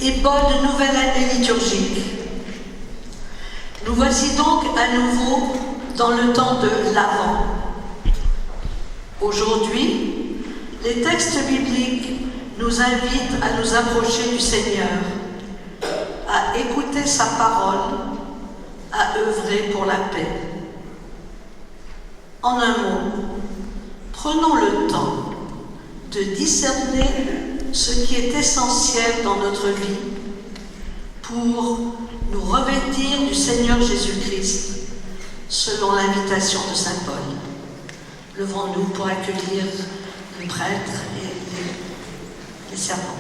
et bonne nouvelle année liturgique. Nous voici donc à nouveau dans le temps de l'Avent. Aujourd'hui, les textes bibliques nous invitent à nous approcher du Seigneur, à écouter sa parole, à œuvrer pour la paix. En un mot, prenons le temps de discerner ce qui est essentiel dans notre vie pour nous revêtir du Seigneur Jésus-Christ selon l'invitation de saint Paul. Levons-nous pour accueillir le prêtre et les servants.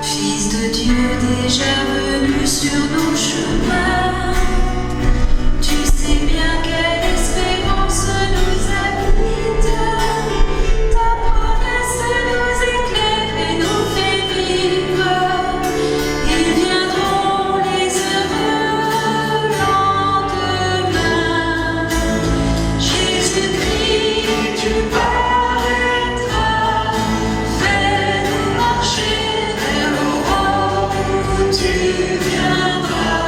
Fils de Dieu déjà venu sur nos chemins, tu sais bien quelle espérance nous habite. Ta promesse nous éclaire et nous fait vivre. Ils viendront les heureux lendemains. Jésus-Christ, tu paraîtras, fais-nous marcher vers l'aurore où tu viendras.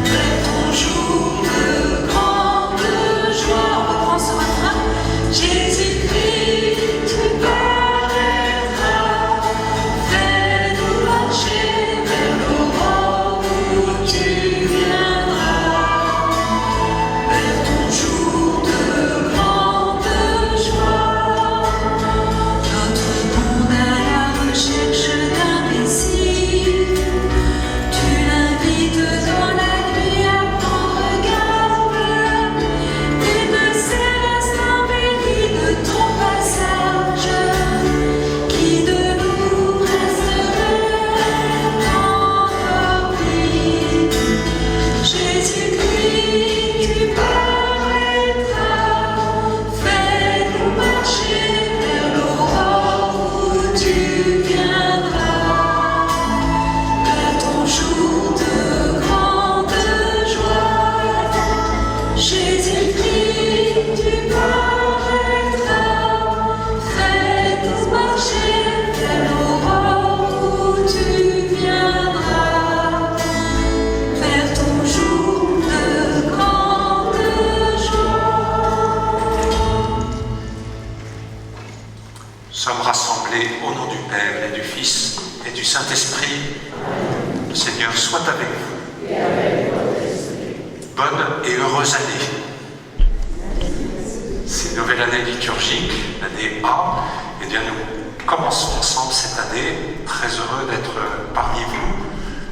Vers ton jour de grande joie, on reprend ce refrain. Jésus-Christ, tu paraîtras, fais-nous marcher vers l'aurore où tu viendras. Vers ton jour de grande joie. Notre monde à la recherche d'un Messie, tu l'invites dans la nuit à prendre garde. Il me sait l'instant béni de ton passage, qui de nous resterait endormi. Jésus-Christ, tu paraîtras, fais-nous marcher vers l'aurore où tu viendras. Vers ton jour de grande joie. Jésus-Christ, tu paraîtras, fais-nous marcher vers l'aurore où tu viendras. Vers ton jour de grande joie. Nous sommes rassemblés au nom du Père et du Fils et du Saint-Esprit. Le Seigneur soit avec vous. Bonne et heureuse année. C'est une nouvelle année liturgique, l'année A. Eh bien, nous commençons ensemble cette année. Très heureux d'être parmi vous.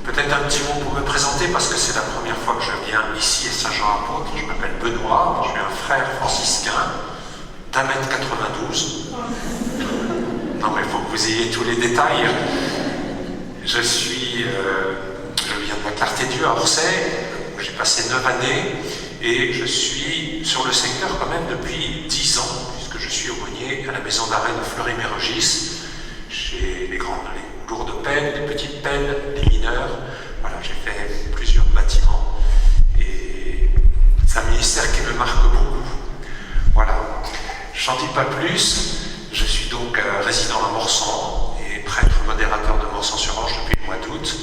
Peut-être un petit mot pour me présenter, parce que c'est la première fois que je viens ici à Saint-Jean-Apôtre. Je m'appelle Benoît, je suis un frère franciscain d'1m92. Non, mais il faut que vous ayez tous les détails. Je viens de la Clarté-Dieu à Orsay, où j'ai passé 9 années, et je suis sur le secteur quand même depuis 10 ans, puisque je suis aumônier à la maison d'arrêt de Fleury-Mérogis, chez les lourdes peines, les petites peines, les mineurs. Voilà, j'ai fait plusieurs bâtiments, et c'est un ministère qui me marque beaucoup. Voilà, j'en dis pas plus. Je suis donc résident à Morsan et prêtre modérateur de Morsan-sur-Orge depuis le mois d'août.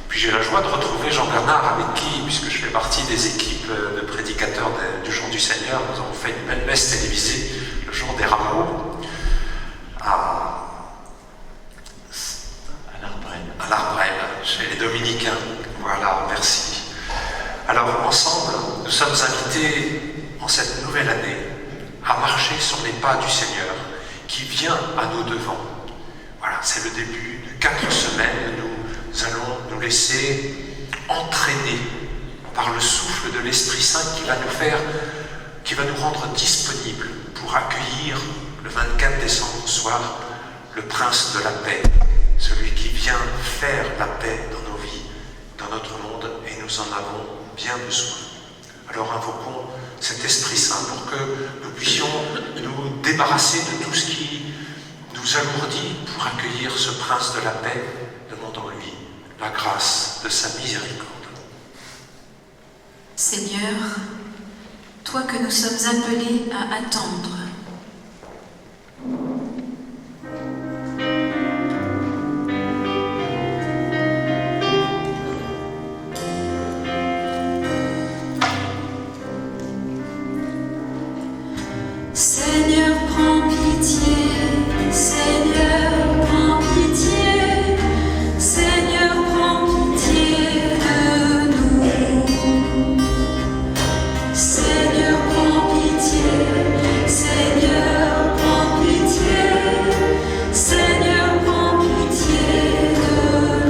Puis j'ai la joie de retrouver Jean-Bernard, avec qui, puisque je fais partie des équipes de prédicateurs du Jour du Seigneur, nous avons fait une belle messe télévisée le jour des Rameaux à l'Arbrel, chez les Dominicains. Voilà, merci. Alors ensemble, nous sommes invités en cette nouvelle année à marcher sur les pas du Seigneur qui vient à nos devants. Voilà, c'est le début de 4 semaines. Nous allons nous laisser entraîner par le souffle de l'Esprit Saint qui va nous rendre disponibles pour accueillir le 24 décembre au soir le Prince de la paix, celui qui vient faire la paix dans nos vies, dans notre monde, et nous en avons bien besoin. Alors invoquons cet Esprit Saint pour que nous puissions nous débarrasser de tout ce qui nous alourdit pour accueillir ce Prince de la paix. Demandons-lui la grâce de sa miséricorde. Seigneur, toi que nous sommes appelés à attendre, Seigneur, prends pitié, Seigneur, prends pitié, Seigneur, prends pitié de nous. Seigneur, prends pitié, Seigneur, prends pitié, Seigneur, prends pitié de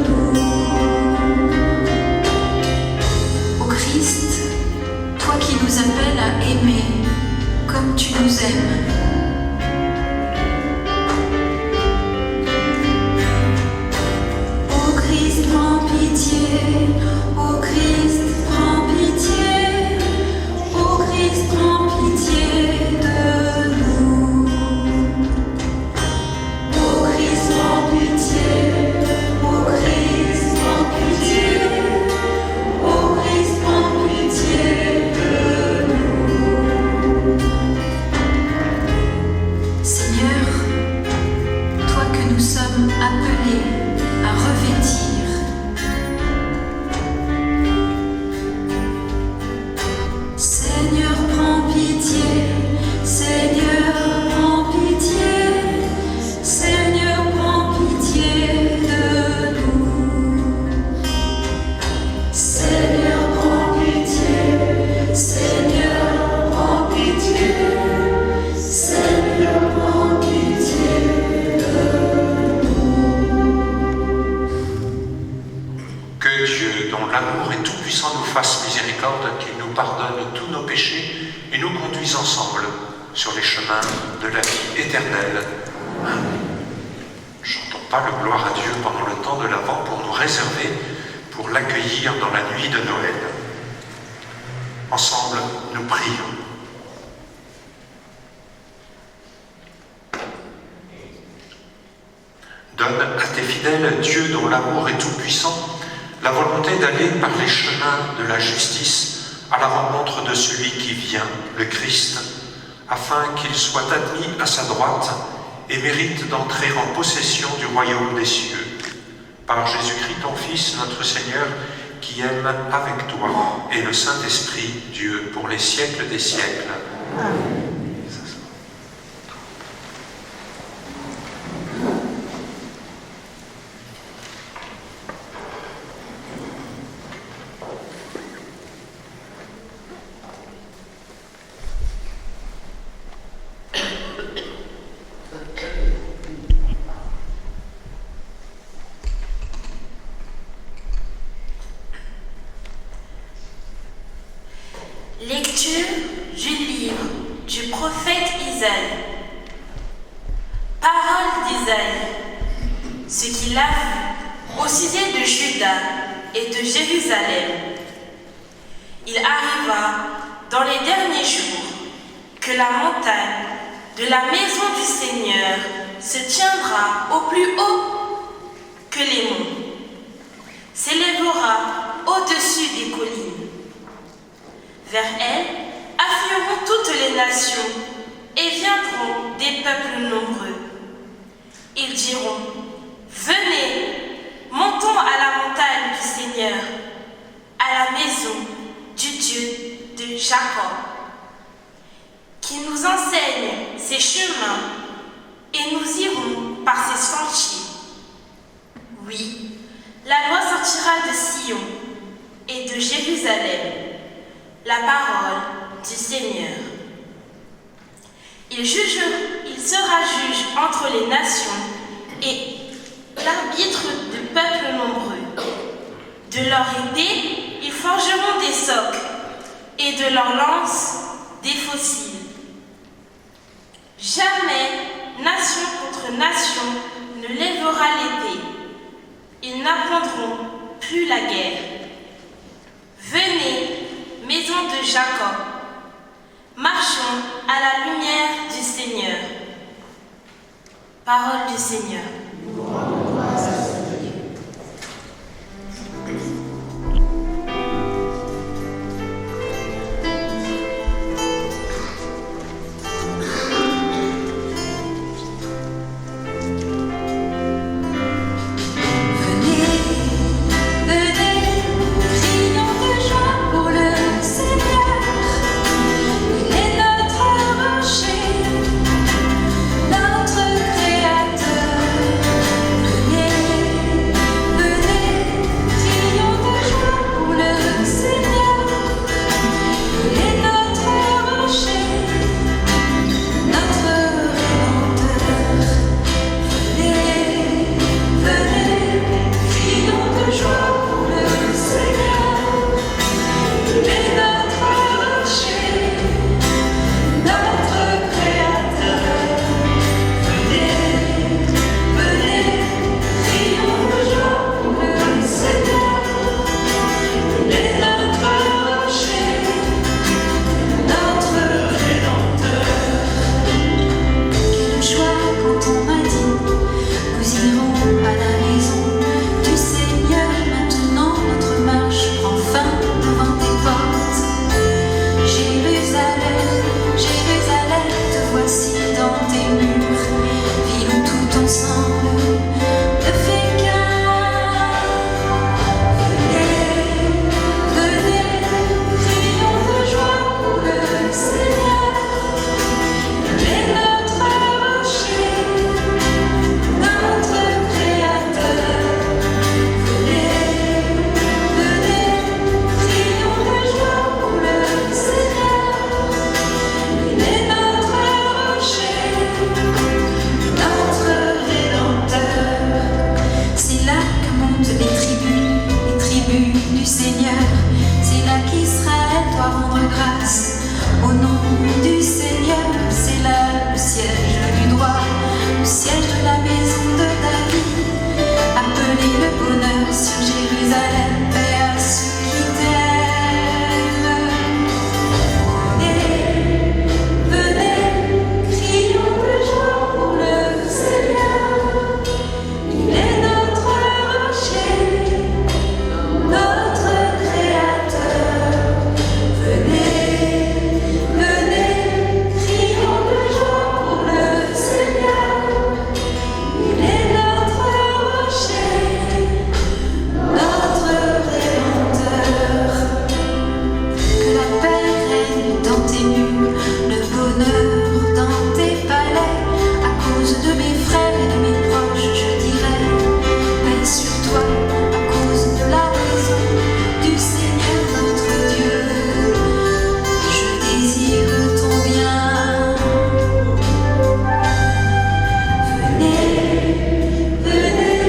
nous. Ô Christ, toi qui nous appelles à aimer comme tu nous aimes. Ô Christ, prends pitié, ô Christ, prends pitié, ô Christ, prends pitié de nous. Ô Christ, prends pitié, ô Christ, prends pitié, ô Christ, prends pitié de nous. Seigneur, toi que nous sommes appelés à revêtir, Seigneur, prends pitié, Seigneur, prends pitié, Seigneur, prends pitié de nous. Seigneur, prends pitié, Seigneur, prends pitié, Seigneur, prends pitié de nous. Que Dieu, dont l'amour est tout-puissant, nous fasse miséricorde, qu'il nous pardonne tous nos péchés et nous conduise ensemble sur les chemins de la vie éternelle. Amen. Chantons pas le gloire à Dieu pendant le temps de l'Avent pour nous réserver pour l'accueillir dans la nuit de Noël. Ensemble, nous prions. Donne à tes fidèles, Dieu dont l'amour est tout-puissant, la volonté d'aller par les chemins de la justice à la rencontre de celui qui vient, le Christ, afin qu'il soit admis à sa droite et mérite d'entrer en possession du royaume des cieux. Par Jésus-Christ, ton Fils, notre Seigneur, qui aime avec toi et le Saint-Esprit, Dieu, pour les siècles des siècles. Amen. Lecture du livre du prophète Isaïe. Parole d'Isaïe. Ce qu'il a vu au sujet de Juda et de Jérusalem. Il arriva dans les derniers jours que la montagne de la maison du Seigneur se tiendra au plus haut que les monts, s'élèvera au-dessus des collines. Vers elle afflueront toutes les nations et viendront des peuples nombreux. Ils diront, venez, montons à la montagne du Seigneur, à la maison du Dieu de Jacob, qui nous enseigne ses chemins et nous irons par ses sentiers. Oui, la loi sortira de Sion et de Jérusalem. La parole du Seigneur. Il sera juge entre les nations et l'arbitre de peuples nombreux. De leur épée, ils forgeront des socs et de leur lance, des fossiles. Jamais nation contre nation ne lèvera l'épée. Ils n'apprendront plus la guerre. Venez, maison de Jacob, marchons à la lumière du Seigneur. Parole du Seigneur. là qu'Israël doit rendre grâce. Au nom du Seigneur, c'est là le siège du droit, le siège de la maison de David. Appelez le bonheur sur Jérusalem, paix à ceux qui t'aiment. Venez, crions de joie pour le Seigneur. Il est notre rocher, notre Créateur. Venez, crions de joie pour le Seigneur. Il est notre rocher, notre Rédempteur. Que la paix règne dans tes murs, le bonheur dans tes palais. À cause de mes frères et de mes proches, je dirais paix sur toi, à cause de la maison du Seigneur notre Dieu. Je désire ton bien. Venez,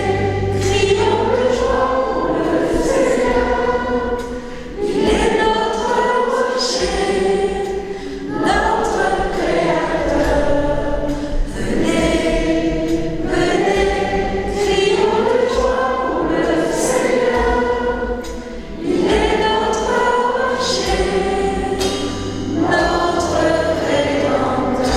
crions de joie pour le Seigneur. Il est notre rocher, notre Créateur. Venez, crions de joie pour le Seigneur. Il est notre rocher, notre Rédempteur.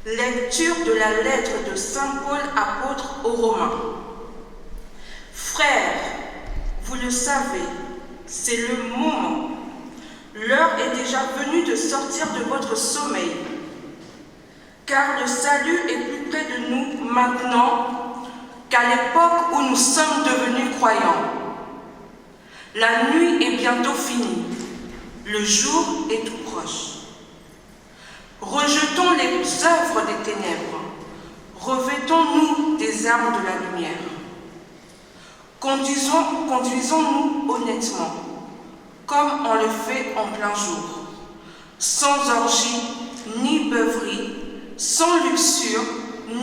Lecture de la lettre de Saint Paul apôtre aux Romains. Frères, vous le savez, c'est le moment. L'heure est déjà venue de sortir de votre sommeil. Car le salut est plus près de nous maintenant qu'à l'époque où nous sommes devenus croyants. La nuit est bientôt finie. Le jour est tout proche. Rejetons les œuvres des ténèbres, revêtons-nous des armes de la lumière. Conduisons-nous honnêtement, comme on le fait en plein jour, sans orgie ni beuverie, sans luxure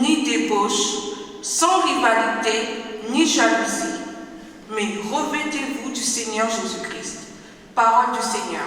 ni débauche, sans rivalité ni jalousie, mais revêtez-vous du Seigneur Jésus-Christ. Parole du Seigneur.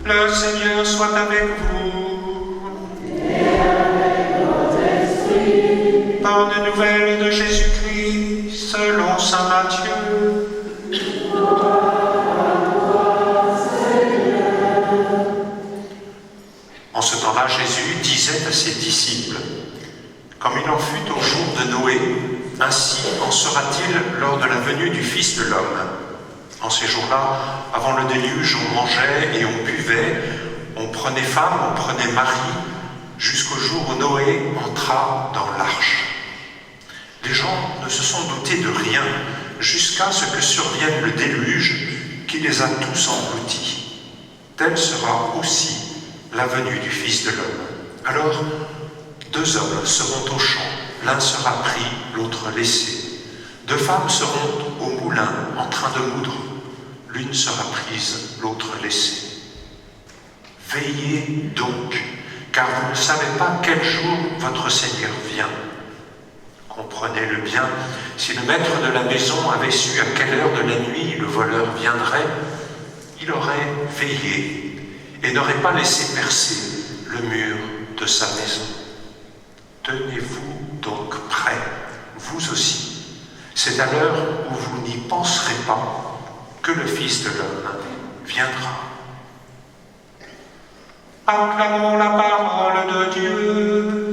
Le Seigneur soit avec vous. Et avec votre esprit. Bonne nouvelle de Jésus-Christ selon saint Matthieu. En ce temps-là, Jésus disait à ses disciples, comme il en fut au jour de Noé, Ainsi en sera-t-il lors de la venue du Fils de l'homme. En ces jours-là, avant le déluge, on mangeait et on buvait, on prenait femme, on prenait mari, jusqu'au jour où Noé entra dans l'arche. Les gens ne se sont doutés de rien jusqu'à ce que survienne le déluge qui les a tous engloutis. Telle sera aussi la venue du Fils de l'homme. Alors, 2 hommes seront au champ, l'un sera pris, l'autre laissé. 2 femmes seront au moulin en train de moudre, l'une sera prise, l'autre laissée. Veillez donc, car vous ne savez pas quel jour votre Seigneur vient. Comprenez-le bien, si le maître de la maison avait su à quelle heure de la nuit le voleur viendrait, il aurait veillé et n'aurait pas laissé percer le mur de sa maison. Tenez-vous donc prêts, vous aussi. C'est à l'heure où vous n'y penserez pas que le Fils de l'homme viendra. Acclamons la parole de Dieu.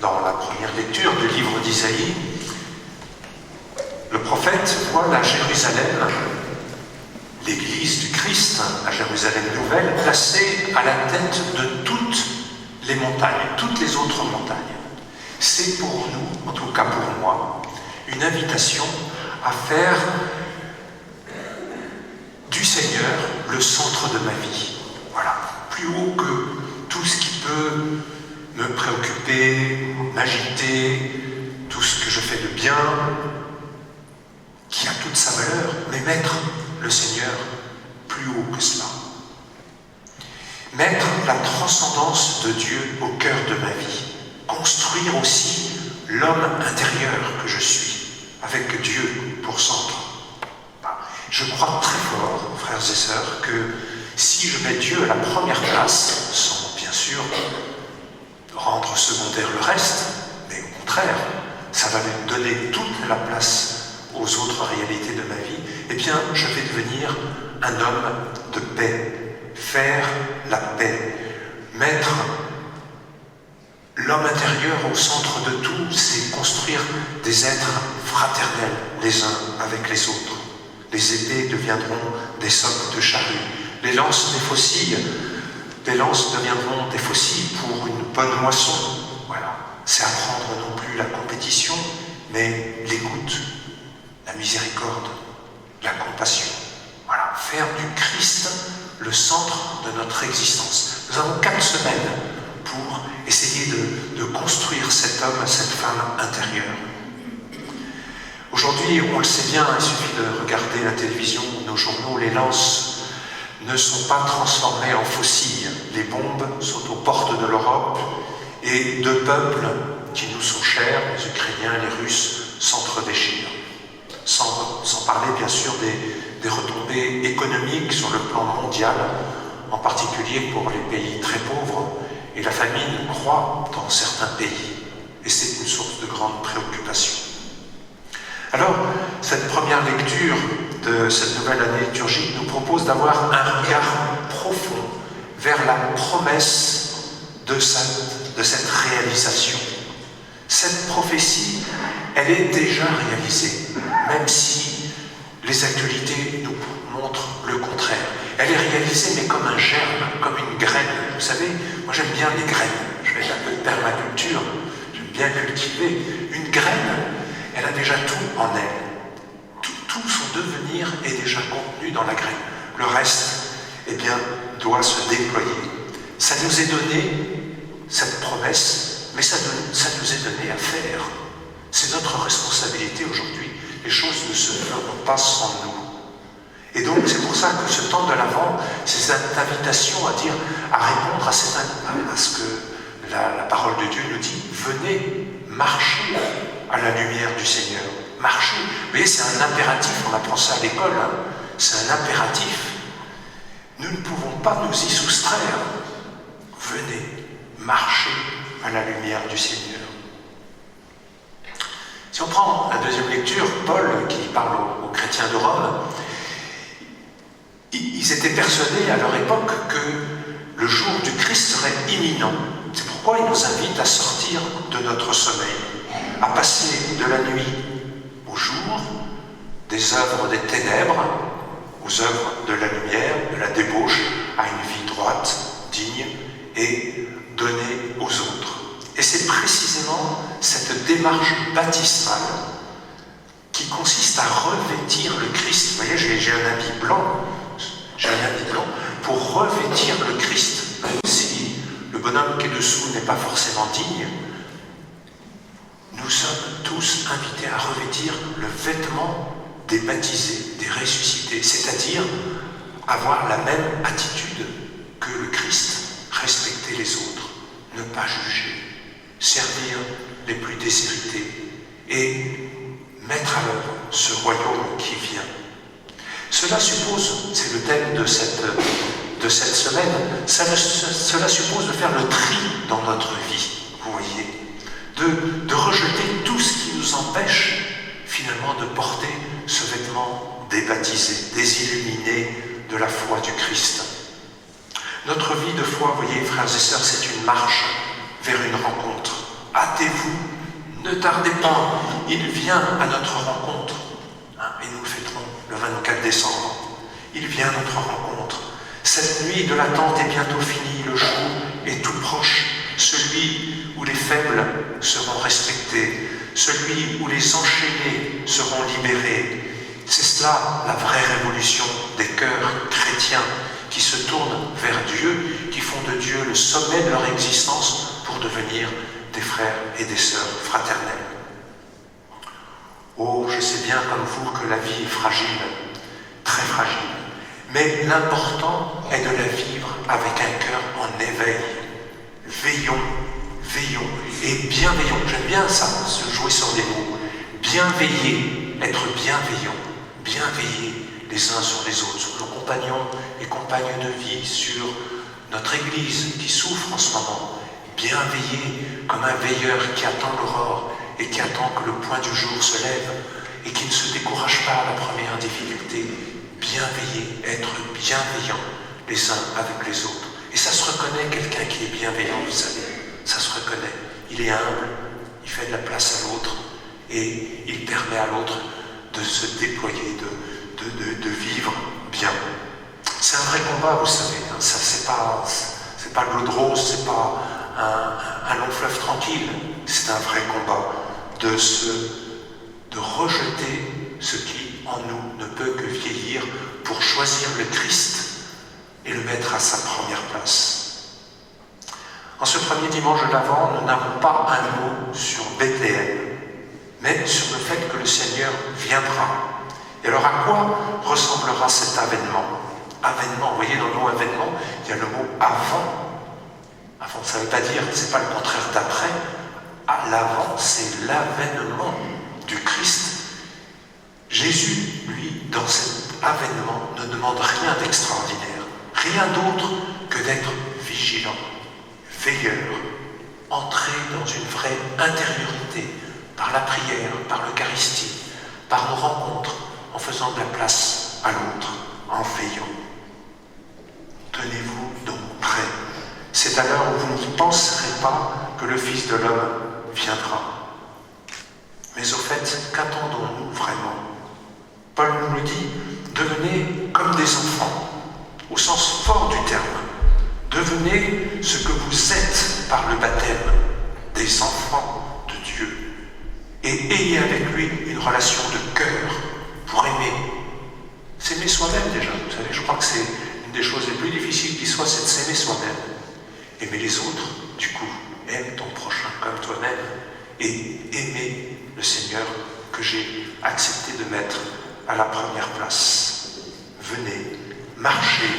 Dans la première lecture du livre d'Isaïe, le prophète voit la Jérusalem, l'Église du Christ, la Jérusalem nouvelle, placée à la tête de toutes les montagnes, toutes les autres montagnes. C'est pour nous, en tout cas pour moi, une invitation à faire du Seigneur le centre de ma vie. Voilà, plus haut que tout ce qui peut me préoccuper, m'agiter, tout ce que je fais de bien, qui a toute sa valeur, mais mettre le Seigneur plus haut que cela. Mettre la transcendance de Dieu au cœur de ma vie. Construire aussi l'homme intérieur que je suis, avec Dieu pour centre. Je crois très fort, frères et sœurs, que si je mets Dieu à la première place, sans bien sûr rendre secondaire le reste, mais au contraire, ça va lui donner toute la place aux autres réalités de ma vie, eh bien, je vais devenir un homme de paix, faire la paix, mettre l'homme intérieur au centre de tout, c'est construire des êtres fraternels les uns avec les autres. Les épées deviendront des socs de charrue, les lances deviendront des faucilles pour une bonne moisson. Voilà, c'est apprendre non plus la compétition, mais l'écoute, la miséricorde, la compassion. Voilà, faire du Christ le centre de notre existence. Nous avons 4 semaines pour essayer de construire cet homme, cette femme intérieure. Aujourd'hui, on le sait bien, il suffit de regarder la télévision, nos journaux, les lances ne sont pas transformées en fossiles. Les bombes sont aux portes de l'Europe et 2 peuples qui nous sont chers, les Ukrainiens et les Russes, s'entre-déchirent. Sans parler bien sûr des retombées économiques sur le plan mondial, en particulier pour les pays très pauvres, et la famine croît dans certains pays, et c'est une source de grande préoccupation. Alors, cette première lecture de cette nouvelle année liturgique nous propose d'avoir un regard profond vers la promesse de cette réalisation. Cette prophétie, elle est déjà réalisée, même si les actualités nous montrent le contraire. Elle est réalisée, mais comme un germe, comme une graine. Vous savez, moi j'aime bien les graines. Je fais un peu de permaculture, j'aime bien cultiver. Une graine, elle a déjà tout en elle. Tout son devenir est déjà contenu dans la graine. Le reste, eh bien, doit se déployer. Ça nous est donné, cette promesse, mais ça nous est donné à faire. C'est notre responsabilité aujourd'hui. Les choses ne se feront pas sans nous. Et donc, c'est pour ça que ce temps de l'Avent, c'est cette invitation à répondre à ce que la parole de Dieu nous dit. Venez marcher à la lumière du Seigneur. Marcher. Vous voyez, c'est un impératif, on apprend ça à l'école. Hein. C'est un impératif. Nous ne pouvons pas nous y soustraire. Venez marcher à la lumière du Seigneur. Si on prend la deuxième lecture, Paul, qui parle aux chrétiens de Rome, ils étaient persuadés à leur époque que le jour du Christ serait imminent. C'est pourquoi il nous invite à sortir de notre sommeil, à passer de la nuit au jour, des œuvres des ténèbres aux œuvres de la lumière, de la débauche, à une vie droite, digne et donnée aux autres. Et c'est précisément cette démarche baptismale qui consiste à revêtir le Christ. Vous voyez, j'ai un habit blanc. J'ai un habit blanc pour revêtir le Christ, même si le bonhomme qui est dessous n'est pas forcément digne. Nous sommes tous invités à revêtir le vêtement des baptisés, des ressuscités, c'est-à-dire avoir la même attitude que le Christ, respecter les autres, ne pas juger, servir les plus déshérités et mettre à l'œuvre ce royaume qui vient. Cela suppose, c'est le thème de cette semaine, cela suppose de faire le tri dans notre vie, vous voyez, de rejeter tout ce qui nous empêche finalement de porter ce vêtement des baptisés, des illuminés de la foi du Christ. Notre vie de foi, vous voyez, frères et sœurs, c'est une marche vers une rencontre. Hâtez-vous, ne tardez pas, il vient à notre rencontre. Et nous le fêterons le 24 décembre. Il vient à notre rencontre. Cette nuit de l'attente est bientôt finie, le jour est tout proche, celui où les faibles seront respectés, celui où les enchaînés seront libérés. C'est cela la vraie révolution des cœurs chrétiens qui se tournent vers Dieu, qui font de Dieu le sommet de leur existence pour devenir des frères et des sœurs fraternels. Oh, je sais bien comme vous que la vie est fragile, très fragile, mais l'important est de la vivre avec un cœur en éveil. Veillons, veillons et bienveillons. J'aime bien ça, se jouer sur des mots. Bien veiller, être bienveillant, bien veiller les uns sur les autres, sur nos compagnons et compagnes de vie, sur notre Église qui souffre en ce moment. Bien veiller comme un veilleur qui attend l'aurore et qui attend que le point du jour se lève et qui ne se décourage pas à la première difficulté. Bien veiller, être bienveillant les uns avec les autres. Et ça se reconnaît, quelqu'un qui est bienveillant, vous savez, ça se reconnaît. Il est humble, il fait de la place à l'autre et il permet à l'autre de se déployer, de vivre bien. C'est un vrai combat, vous savez, hein. Ça, c'est pas l'eau de rose, c'est pas un long fleuve tranquille, c'est un vrai combat de rejeter ce qui en nous ne peut que vieillir pour choisir le Christ et le mettre à sa première place. En ce premier dimanche de l'Avent, nous n'avons pas un mot sur Bethléem, mais sur le fait que le Seigneur viendra. Et alors à quoi ressemblera cet avènement? Avènement, vous voyez, dans le mot avènement, il y a le mot avant. Avant, ça ne veut pas dire, c'est pas le contraire d'après. À l'avant, c'est l'avènement du Christ. Jésus, lui, dans cet avènement, ne demande rien d'extraordinaire, rien d'autre que d'être vigilant, veilleur, entrer dans une vraie intériorité, par la prière, par l'Eucharistie, par nos rencontres, en faisant de la place à l'autre, en veillant. Tenez-vous donc prêts. C'est à l'heure où vous n'y penserez pas que le Fils de l'homme viendra. Mais au fait, qu'attendons-nous vraiment? Paul nous le dit, devenez comme des enfants, au sens fort du terme. Devenez ce que vous êtes par le baptême, des enfants de Dieu. Et ayez avec lui une relation de cœur pour aimer. S'aimer soi-même déjà, vous savez, je crois que c'est une des choses les plus difficiles qui soit, c'est de s'aimer soi-même. Aimer les autres, du coup, aime ton prochain comme toi-même et aimer le Seigneur que j'ai accepté de mettre à la première place. Venez, marchez,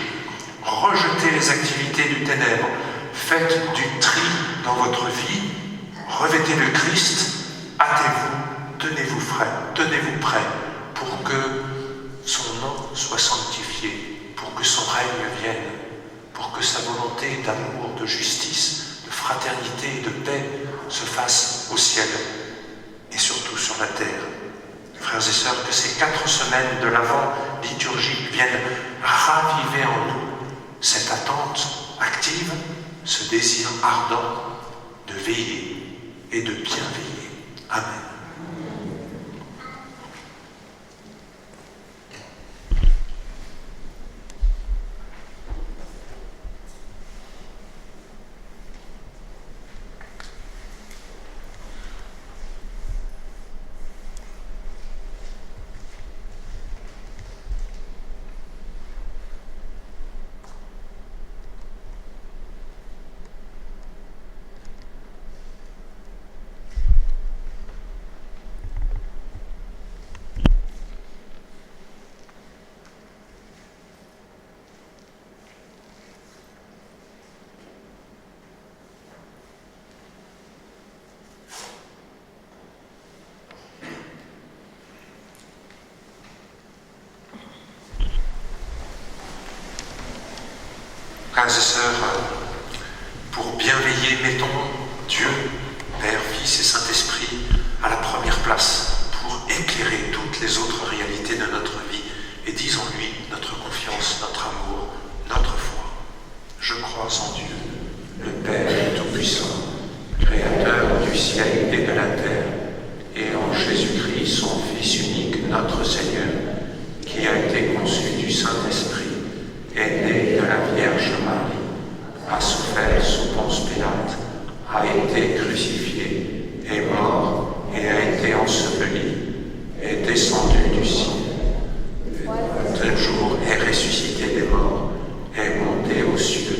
rejetez les activités du ténèbre, faites du tri dans votre vie, revêtez le Christ, hâtez-vous, tenez-vous prêts pour que son nom soit sanctifié, pour que son règne vienne, pour que sa volonté d'amour, de justice, de fraternité et de paix se fasse au ciel. et surtout sur la terre. Frères et sœurs, que ces 4 semaines de l'Avent liturgique viennent raviver en nous cette attente active, ce désir ardent de veiller et de bien veiller. Amen. Frères et sœurs, pour bien veiller, mettons Dieu, Père, Fils et Saint-Esprit à la première place pour éclairer toutes les autres réalités de notre vie et disons-lui notre confiance, notre amour, notre foi. Je crois en Dieu, le Père Tout-Puissant, Créateur du ciel et de la terre, et en Jésus-Christ, son Fils unique, notre Seigneur, qui a été conçu du Saint-Esprit, est né de la Vierge Marie, a souffert sous Ponce Pilate, a été crucifié, est mort et a été enseveli, est descendu du ciel. Un jour est ressuscité des morts, est monté aux cieux,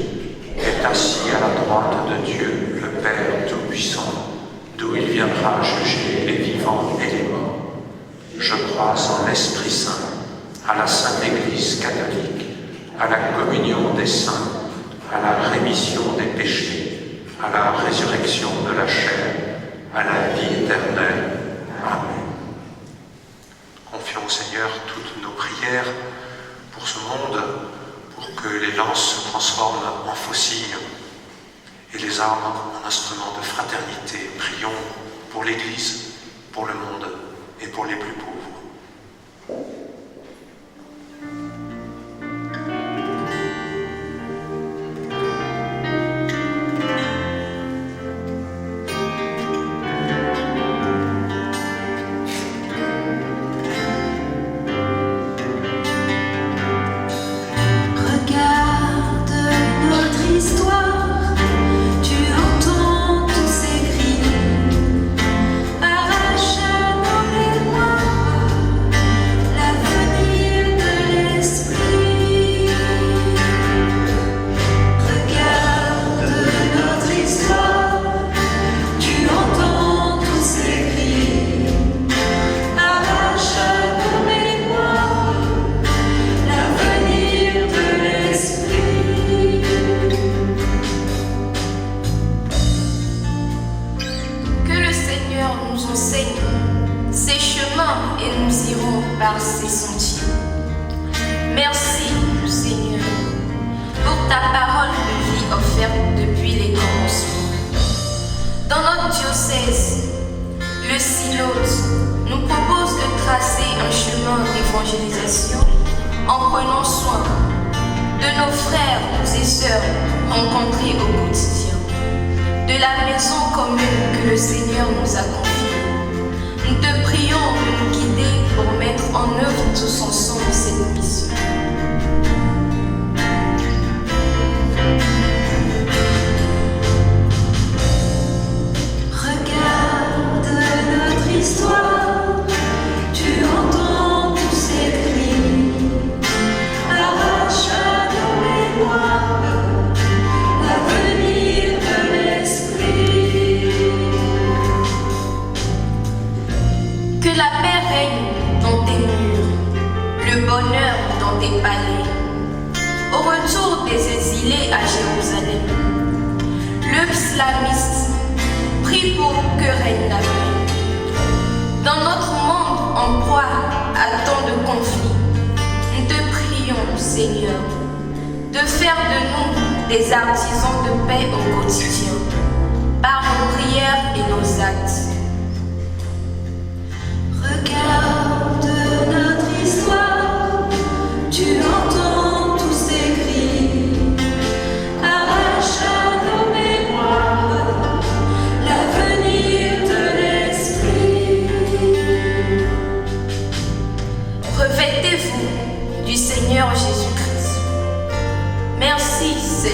est assis à la droite de Dieu, le Père Tout-Puissant, d'où il viendra juger les vivants et les morts. Je crois en l'Esprit Saint, à la Sainte Église catholique, à la communion des saints, à la rémission des péchés, à la résurrection de la chair, à la vie éternelle. Amen. Confions au Seigneur toutes nos prières pour ce monde, pour que les lances se transforment en faucilles et les armes en instruments de fraternité. Prions pour l'Église, pour le monde et pour les plus pauvres.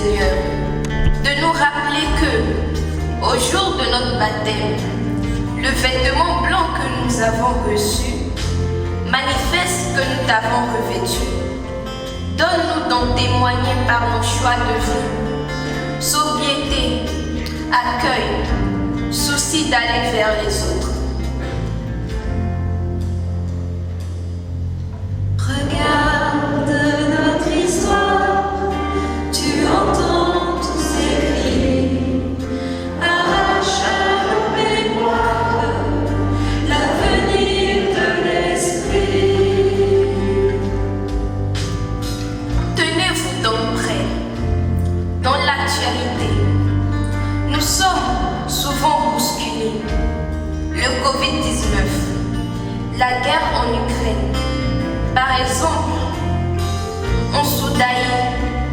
Seigneur, de nous rappeler que, au jour de notre baptême, le vêtement blanc que nous avons reçu manifeste que nous t'avons revêtu. Donne-nous d'en témoigner par nos choix de vie, sobriété, accueil, souci d'aller vers les autres. Regarde notre histoire, tu entends tous ces cris, arrache à nos mémoires l'avenir de l'esprit. Tenez-vous donc prêts. Dans l'actualité, nous sommes souvent bousculés. Le Covid-19, la guerre en Ukraine, par exemple, ont soudain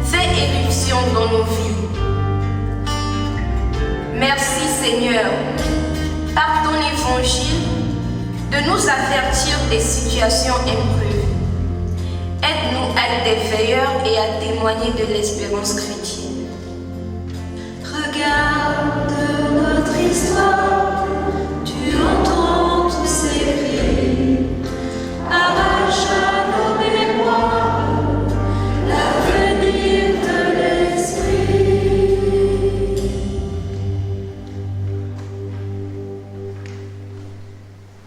fait éruption dans nos vies. Merci Seigneur, par ton évangile, de nous avertir des situations imprévues. Aide-nous à être des veilleurs et à témoigner de l'espérance chrétienne. Regarde notre histoire, tu entends tous ces cris, arrache à nos mémoires l'avenir de l'esprit.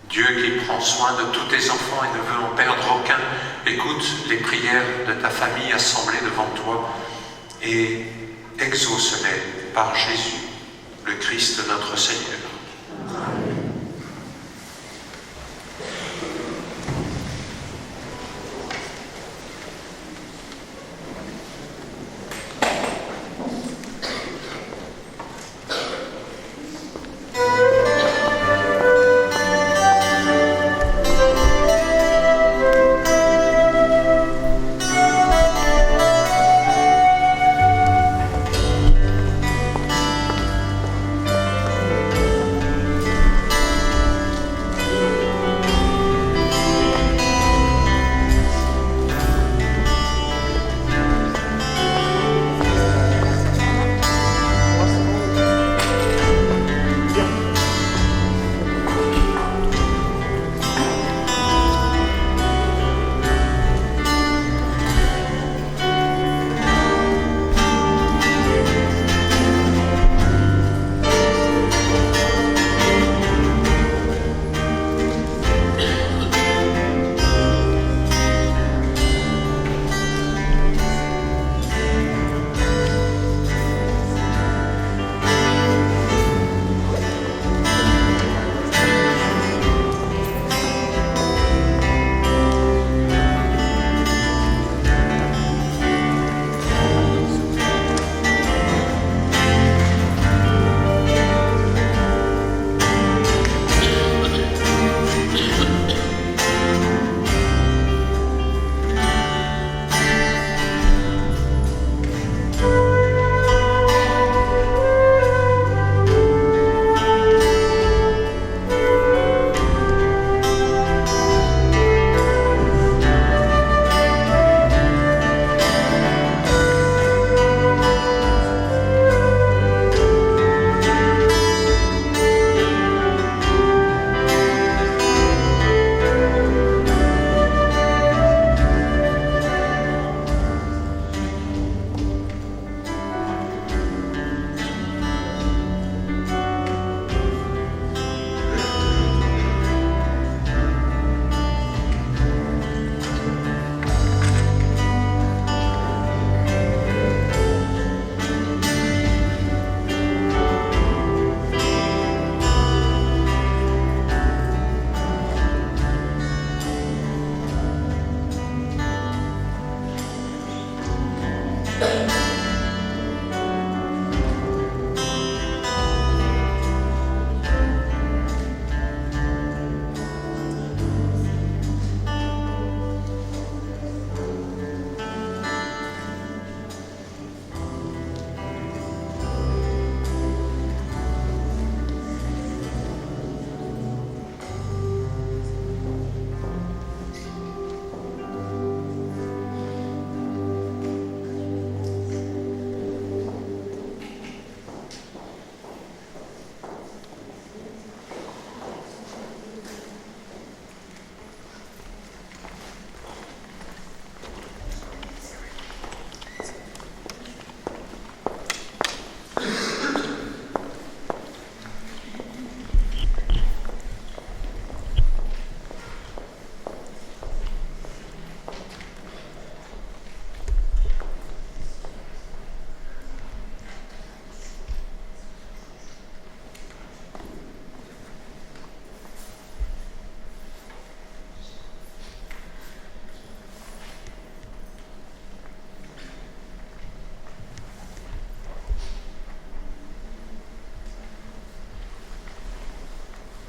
Dieu qui prend soin de tous tes enfants et ne veut en perdre aucun, écoute les prières de ta famille assemblée devant toi et exauce-les par Jésus, le Christ notre Seigneur.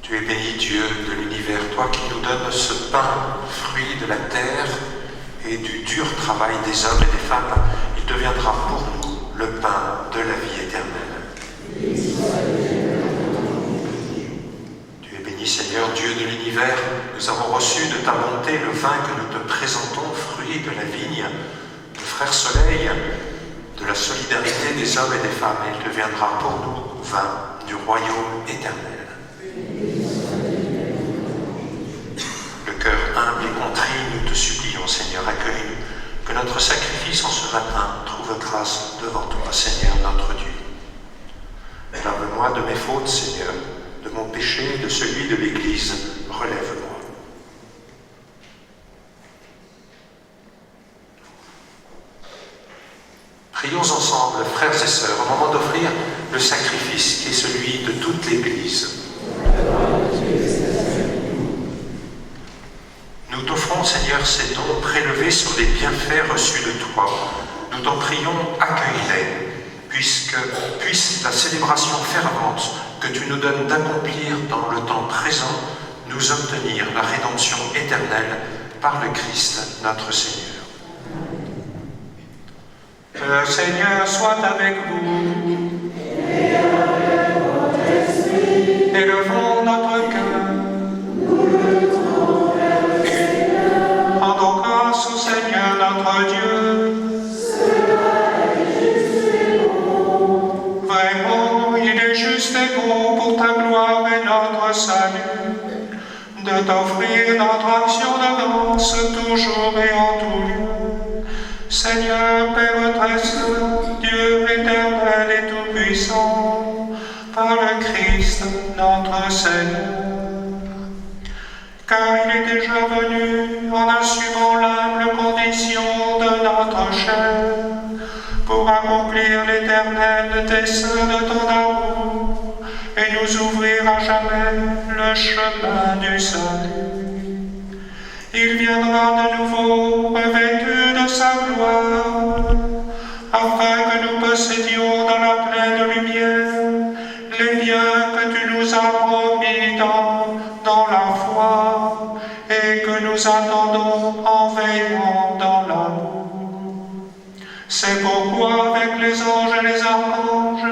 Tu es béni, Dieu de l'univers, toi qui nous donnes ce pain, fruit de la terre et du dur travail des hommes et des femmes. Il deviendra pour nous le pain de la vie éternelle. Tu es béni, Seigneur, Dieu de l'univers. Nous avons reçu de ta bonté le vin que nous te présentons, fruit de la vigne, le frère Soleil, de la solidarité des hommes et des femmes. Et il deviendra pour nous vin du royaume éternel. Le cœur humble et contrit, nous te supplions, Seigneur, accueille-nous, que notre sacrifice en ce matin trouve grâce devant toi, Seigneur, notre Dieu. Lave-moi de mes fautes, Seigneur, de mon péché et de celui de l'Église, relève-moi. Prions ensemble, frères et sœurs, au moment d'offrir le sacrifice qui est celui de toute l'Église. Nous t'offrons, Seigneur, ces dons prélevés sur les bienfaits reçus de toi. Nous t'en prions, accueille-les, puisse la célébration fervente que tu nous donnes d'accomplir dans le temps présent nous obtenir la rédemption éternelle par le Christ, notre Seigneur. Le Seigneur soit avec vous. Et avec votre esprit. Élevons notre cœur. Nous luttons vers le Seigneur. Rendons grâce au Seigneur notre Dieu. Cela est juste et bon. Vraiment, il est juste et bon pour ta gloire et notre salut, de t'offrir notre action de grâce toujours et en tout lieu. Seigneur, Père très saint, Dieu éternel et tout-puissant, par le Christ notre Seigneur. Car il est déjà venu en assumant l'humble condition de notre chair, pour accomplir l'éternel dessein de ton amour et nous ouvrir à jamais le chemin du salut. Il viendra de nouveau revêtu de sa gloire, afin que nous possédions dans la pleine lumière les biens que tu nous as promis dans la foi et que nous attendons en veillant dans l'amour. C'est pourquoi avec les anges et les archanges,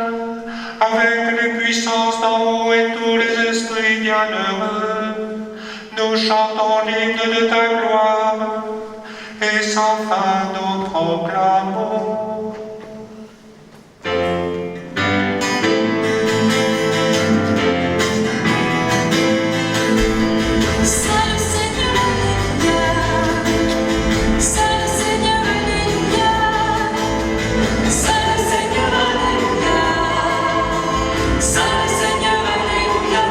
avec les puissances d'en haut et tous les esprits bienheureux, nous chantons l'hymne de ta gloire, et sans fin nous proclamons. Salut Seigneur, Alléluia. Salut Seigneur, Alléluia. Salut Seigneur, Alléluia. Salut Seigneur, Alléluia.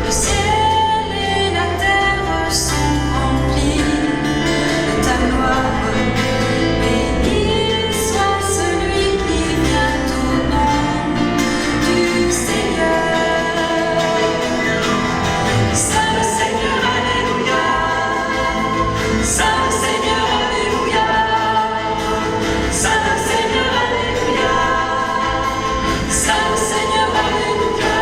Le ciel et la terre sont remplis de ta gloire. Béni soit celui qui vient au nom du Seigneur. Salut Seigneur, Alléluia. Salut Seigneur, Alléluia. Salut Seigneur, Alléluia. Salut Seigneur, Alléluia.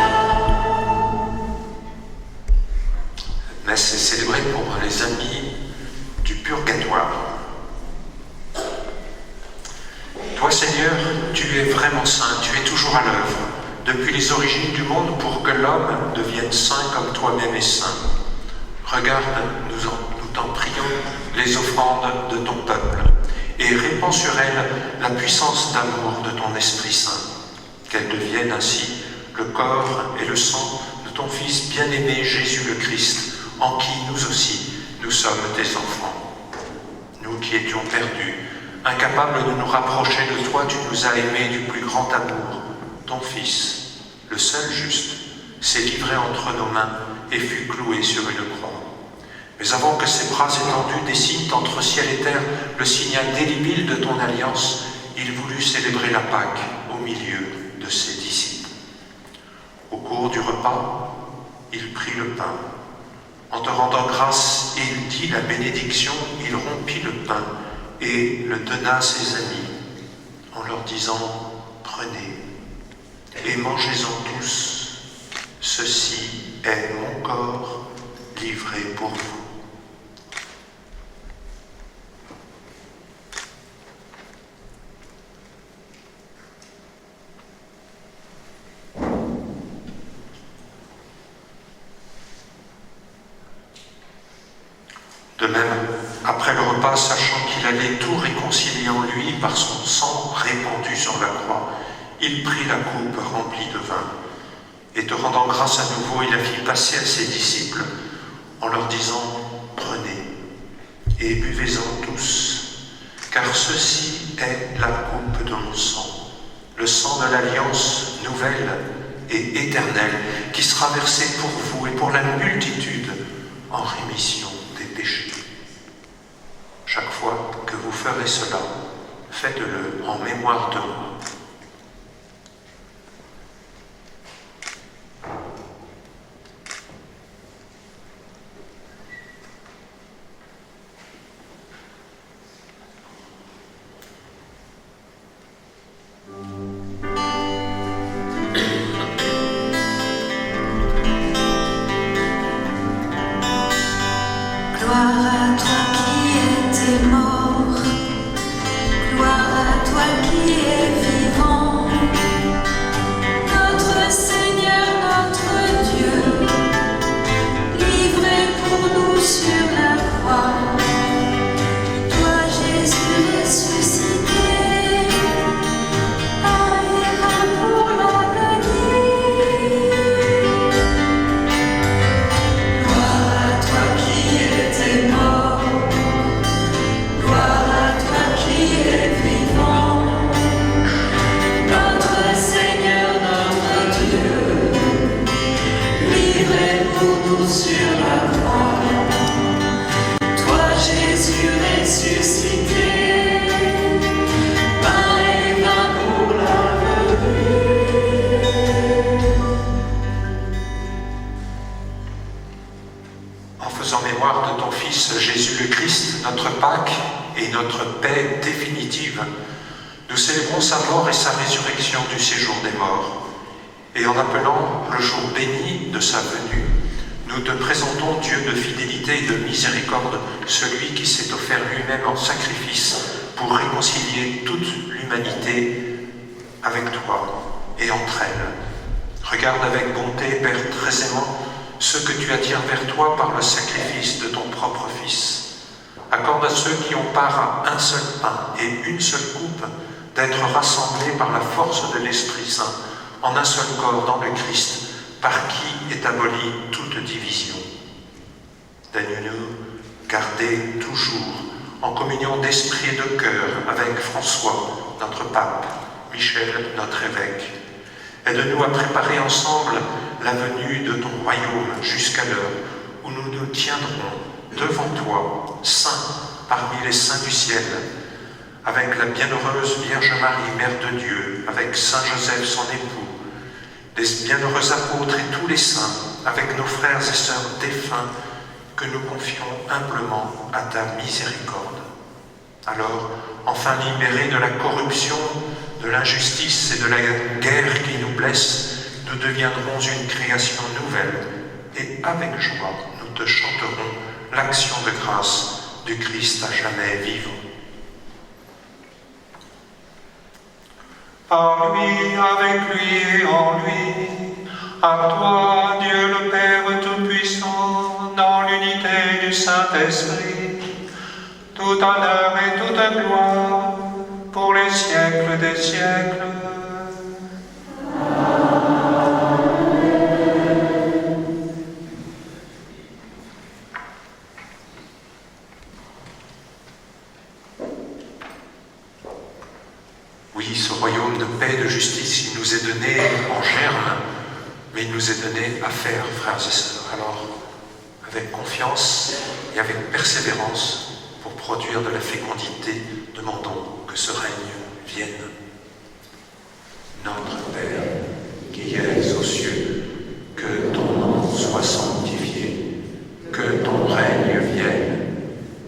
Cette messe est célébrée pour les amis du purgatoire. Toi, Seigneur, tu es vraiment saint, tu es toujours à l'œuvre, depuis les origines du monde, pour que l'homme devienne saint comme toi-même es saint. Regarde, nous t'en prions, les offrandes de ton peuple, et répands sur elles la puissance d'amour de ton Esprit Saint, qu'elles deviennent ainsi le corps et le sang de ton Fils bien-aimé Jésus le Christ, en qui nous aussi nous sommes tes enfants. Nous qui étions perdus, incapables de nous rapprocher de toi, tu nous as aimés du plus grand amour. Ton Fils, le seul juste, s'est livré entre nos mains et fut cloué sur une croix. Mais avant que ses bras étendus dessinent entre ciel et terre le signe indélébile de ton alliance, il voulut célébrer la Pâque au milieu de ses disciples. Au cours du repas, il prit le pain. En te rendant grâce, il dit la bénédiction, il rompit le pain et le donna à ses amis, en leur disant « Prenez et mangez-en tous, Ceci est mon corps livré pour vous. De même, après le repas, sachant qu'il allait tout réconcilier en lui par son sang répandu sur la croix, il prit la coupe remplie de vin, et te rendant grâce à nouveau, il la fit passer à ses disciples, en leur disant « Prenez, et buvez-en tous, car ceci est la coupe de mon sang, le sang de l'alliance nouvelle et éternelle, qui sera versé pour vous et pour la multitude en rémission des péchés. Chaque fois que vous ferez cela, faites-le en mémoire de moi. » Nous célébrons sa mort et sa résurrection du séjour des morts. Et en appelant le jour béni de sa venue, nous te présentons, Dieu de fidélité et de miséricorde, celui qui s'est offert lui-même en sacrifice pour réconcilier toute l'humanité avec toi et entre elles. Regarde avec bonté, Père très aimant, ceux que tu attires vers toi par le sacrifice de ton propre Fils. Accorde à ceux qui ont part à un seul pain et une seule coupe d'être rassemblés par la force de l'Esprit Saint en un seul corps dans le Christ, par qui est abolie toute division. Daigne-nous garder toujours en communion d'esprit et de cœur avec François, notre pape, Michel, notre évêque. Aide-nous à préparer ensemble la venue de ton royaume jusqu'à l'heure où nous nous tiendrons devant toi, saints parmi les saints du ciel, avec la bienheureuse Vierge Marie, Mère de Dieu, avec Saint Joseph, son époux, les bienheureux apôtres et tous les saints, avec nos frères et sœurs défunts, que nous confions humblement à ta miséricorde. Alors, enfin libérés de la corruption, de l'injustice et de la guerre qui nous blesse, nous deviendrons une création nouvelle, et avec joie, nous te chanterons l'action de grâce du Christ à jamais vivant. Par lui, avec lui et en lui, à toi, Dieu le Père Tout-Puissant, dans l'unité du Saint-Esprit, tout honneur et toute gloire, pour les siècles des siècles. Oui, ce royaume de paix et de justice, il nous est donné en germe, mais il nous est donné à faire, frères et sœurs. Alors, avec confiance et avec persévérance, pour produire de la fécondité, demandons que ce règne vienne. Notre Père, qui es aux cieux, que ton nom soit sanctifié, que ton règne vienne,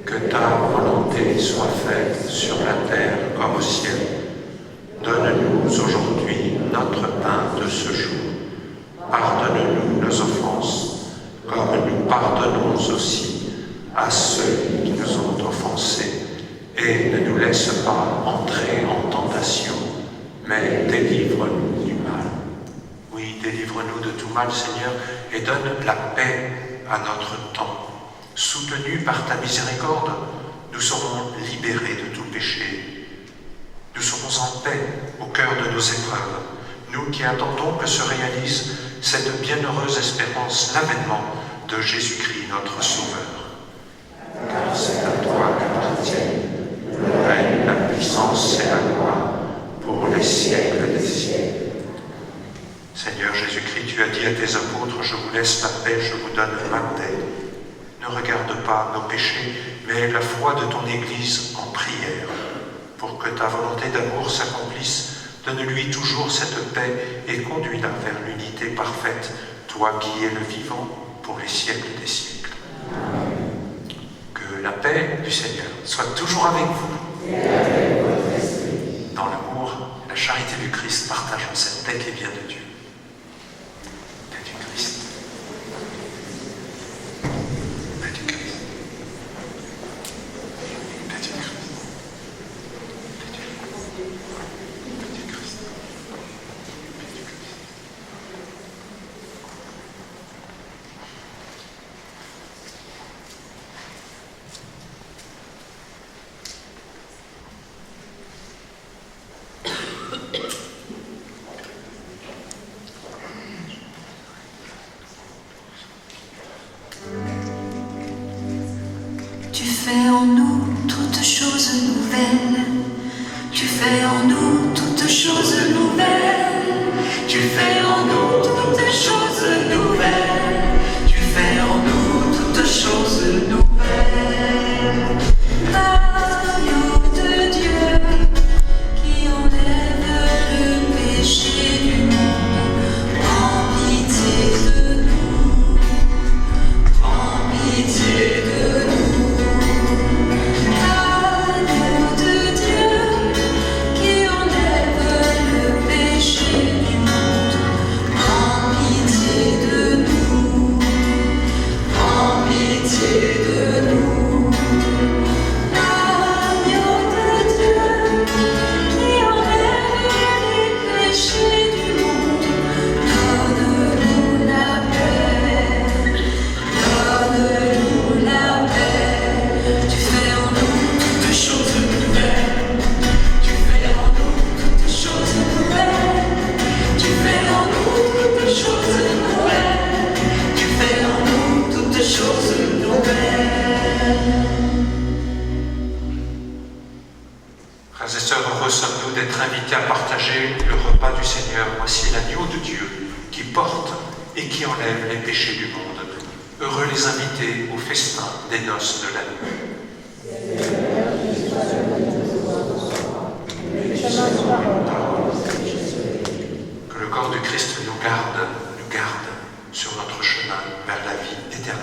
que ta volonté soit faite sur la terre comme au ciel. Donne-nous aujourd'hui notre pain de ce jour. Pardonne-nous laisse pas entrer en tentation, mais délivre-nous du mal. Oui, délivre-nous de tout mal, Seigneur, et donne la paix à notre temps. Soutenus par ta miséricorde, nous serons libérés de tout péché. Nous serons en paix au cœur de nos épreuves, nous qui attendons que se réalise cette bienheureuse espérance, l'avènement de Jésus-Christ, notre Sauveur. Car c'est à toi qu'appartiennent le règne, la puissance et la gloire pour les siècles des siècles. Seigneur Jésus-Christ, tu as dit à tes apôtres, je vous laisse la paix, je vous donne ma paix. Ne regarde pas nos péchés, mais la foi de ton Église en prière. Pour que ta volonté d'amour s'accomplisse, donne-lui toujours cette paix et conduis-la vers l'unité parfaite, toi qui es le vivant pour les siècles des siècles. Que la paix du Seigneur soit toujours avec vous. Et avec votre esprit. Dans l'amour et la charité du Christ, partageons cette paix qui vient de Dieu. Paix du Christ. Paix du Christ. Paix du Christ. Tu fais en nous toutes choses nouvelles. Tu fais en nous toutes choses nouvelles. Tu fais en nous toutes choses nouvelles. Tu fais en nous toutes choses nouvelles. L'agneau de Dieu qui enlève le péché du monde, prends pitié de nous. Prends pitié de nous. L'agneau de Dieu qui enlève le péché du monde, prends pitié de nous. Prends pitié de nous. L'agneau de Dieu qui enlève les péchés du monde, donne-nous la paix. Donne-nous la paix. Tu fais en nous toutes choses nouvelles. Tu fais en nous toutes choses nouvelles. Tu fais en nous toutes choses nouvelles. Tu fais en nous toutes choses nouvelles. Frères et sœurs, heureux sommes-nous d'être invités à partager le repas du Seigneur. Voici l'agneau de Dieu qui porte et qui enlève les péchés du monde. Heureux les invités au festin des noces de l'agneau. Que le corps du Christ nous garde sur notre chemin vers la vie éternelle.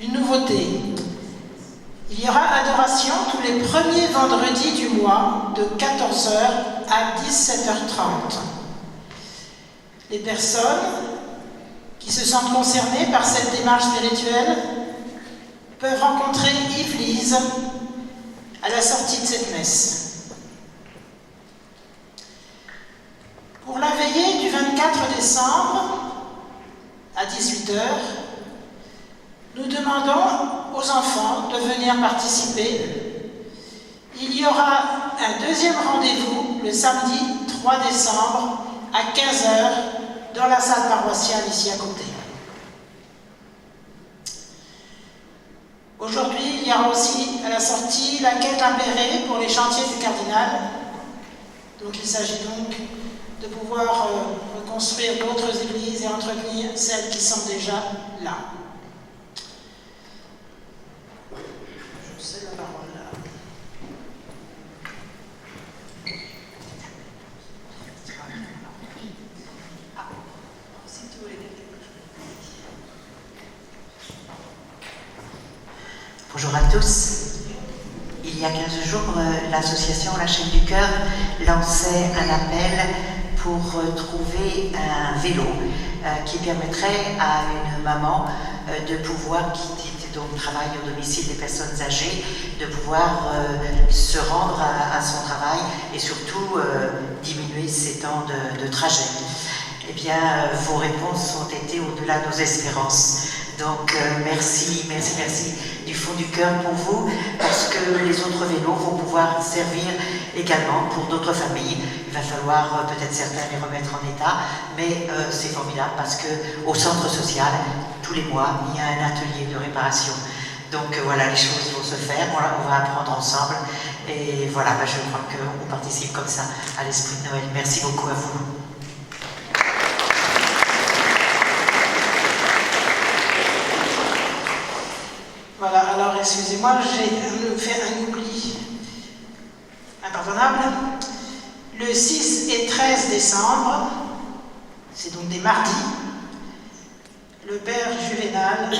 Une nouveauté. Il y aura adoration tous les premiers vendredis du mois de 14h à 17h30. Les personnes qui se sentent concernées par cette démarche spirituelle peuvent rencontrer Yves Lise à la sortie de cette messe. Pour la veillée du 24 décembre à 18h, nous demandons aux enfants de venir participer. Il y aura un deuxième rendez-vous le samedi 3 décembre à 15h dans la salle paroissiale ici à côté. Aujourd'hui, il y aura aussi à la sortie la quête impérée pour les chantiers du cardinal. Donc il s'agit donc de pouvoir reconstruire d'autres églises et entretenir celles qui sont déjà là. Je cède la parole là. Bonjour à tous. Il y a 15 jours, l'association La Chaîne du Cœur lançait un appel pour trouver un vélo qui permettrait à une maman de pouvoir, qui donc travaille au domicile des personnes âgées, de pouvoir se rendre à son travail et surtout diminuer ses temps de trajet. Eh bien, vos réponses ont été au-delà de nos espérances. Donc, merci du fond du cœur pour vous, parce que les autres vélos vont pouvoir servir également pour d'autres familles. Il va falloir peut-être certains les remettre en état, mais c'est formidable parce qu'au centre social, tous les mois, il y a un atelier de réparation. Donc voilà, les choses vont se faire, on va apprendre ensemble. Et voilà, je crois qu'on participe comme ça à l'esprit de Noël. Merci beaucoup à vous. Voilà, alors excusez-moi, j'ai fait un oubli impardonnable. Le 6 et 13 décembre, c'est donc des mardis, le Père Juvénal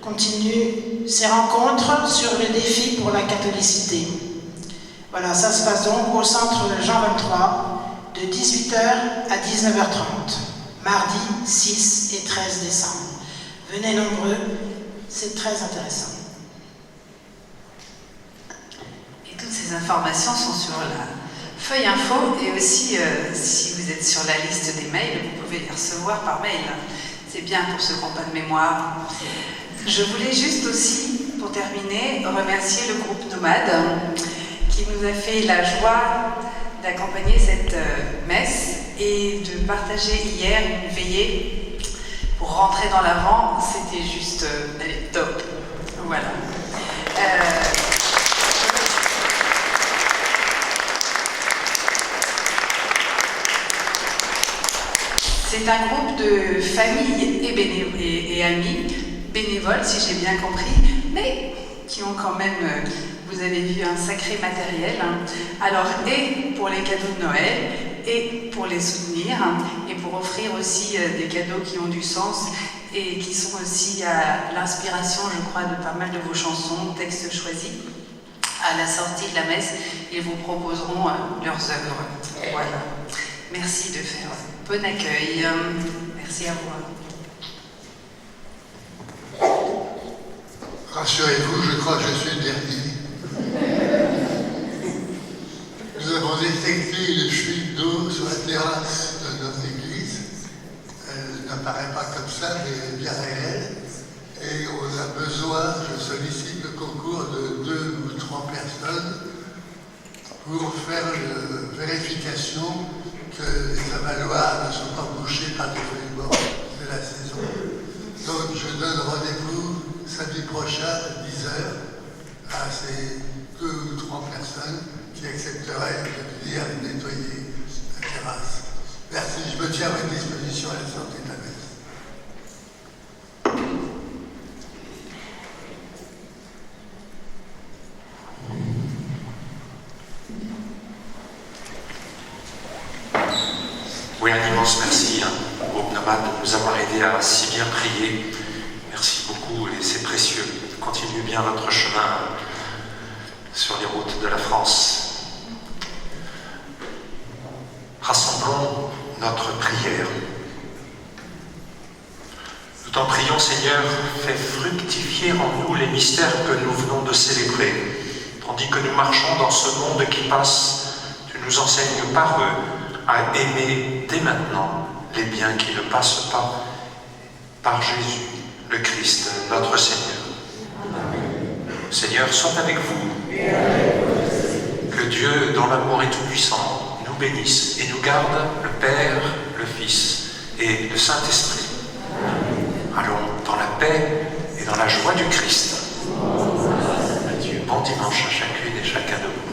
continue ses rencontres sur le défi pour la catholicité. Voilà, ça se passe donc au centre Jean 23 de 18h à 19h30, mardi 6 et 13 décembre. Venez nombreux, c'est très intéressant. Et toutes ces informations sont sur la feuille info et aussi, si vous êtes sur la liste des mails, vous pouvez les recevoir par mail. C'est bien pour ceux qui n'ont pas de mémoire. Je voulais juste aussi, pour terminer, remercier le groupe Nomade qui nous a fait la joie d'accompagner cette messe et de partager hier une veillée pour rentrer dans l'Avent. C'était juste top. Voilà. C'est un groupe de familles et amis, bénévoles si j'ai bien compris, mais qui ont quand même, vous avez vu, un sacré matériel. Alors, et pour les cadeaux de Noël, et pour les soutenir, et pour offrir aussi des cadeaux qui ont du sens et qui sont aussi à l'inspiration, je crois, de pas mal de vos chansons, textes choisis. À la sortie de la messe, ils vous proposeront leurs œuvres. Voilà. Merci de faire bon accueil. Merci à vous. Rassurez-vous, je crois que je suis le dernier. Nous avons effectué une fuite d'eau sur la terrasse de notre église. Elle n'apparaît pas comme ça, mais elle est bien réelle. Et on a besoin, je sollicite le concours de 2 ou 3 personnes pour faire une vérification que les avaloirs ne sont pas bouchés par des feuilles mortes de la saison. Donc je donne rendez-vous samedi prochain à 10h à ces 2 ou 3 personnes qui accepteraient de venir nettoyer la terrasse. Merci, je me tiens à votre disposition à la sortie de la messe. Oui, un immense merci au groupe Nomade de nous avoir aidés à si bien prier. Merci beaucoup et c'est précieux. bien votre chemin sur les routes de la France. Rassemblons notre prière. Nous t'en prions, Seigneur, fais fructifier en nous les mystères que nous venons de célébrer. Tandis que nous marchons dans ce monde qui passe, tu nous enseignes par eux à aimer dès maintenant les biens qui ne passent pas, par Jésus, le Christ, notre Seigneur. Seigneur, soit avec vous. Que Dieu, dont l'amour est tout-puissant, nous bénisse et nous garde, le Père, le Fils et le Saint-Esprit. Allons dans la paix et dans la joie du Christ. Adieu. Bon dimanche à chacune et chacun de vous.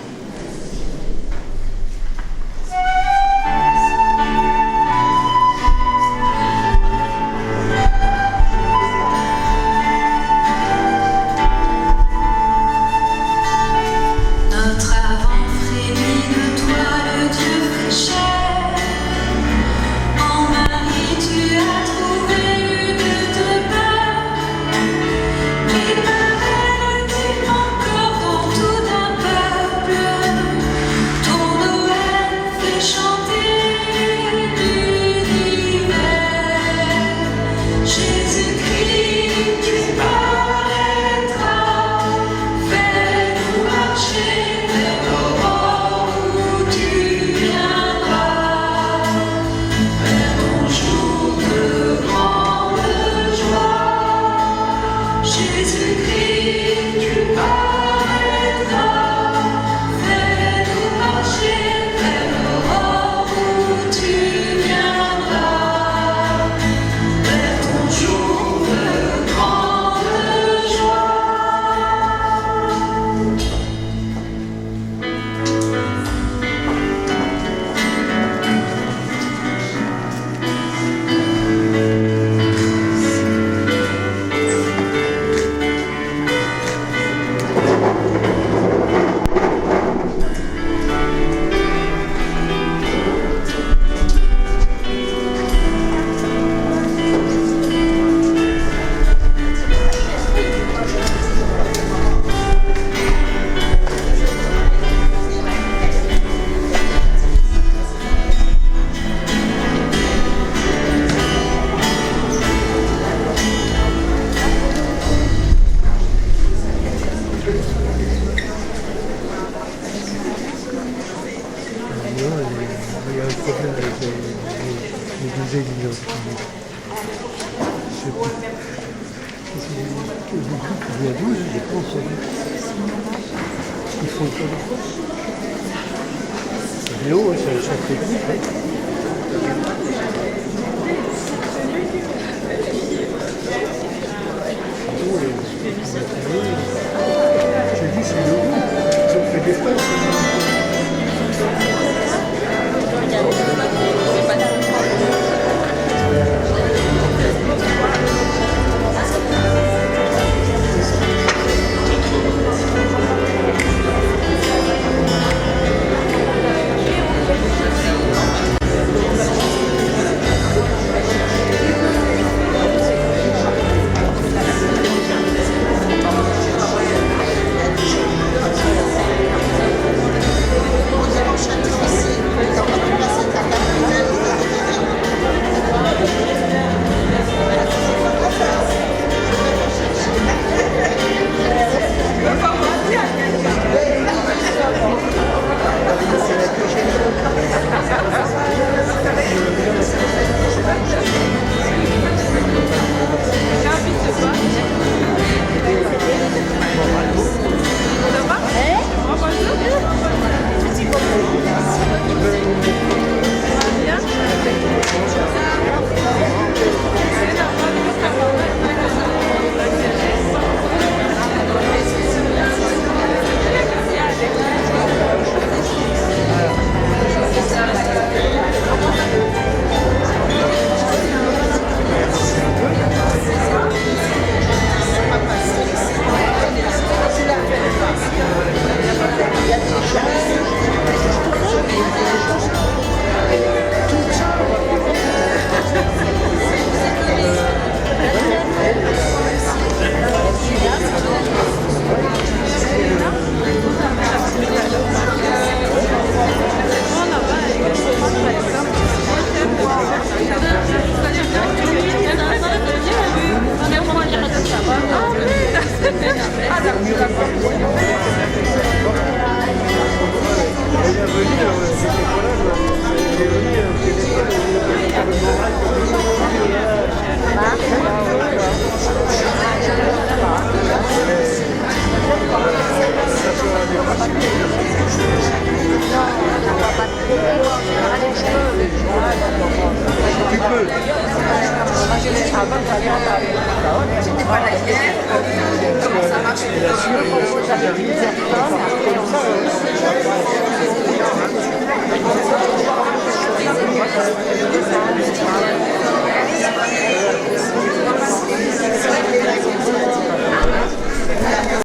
Bien sûr,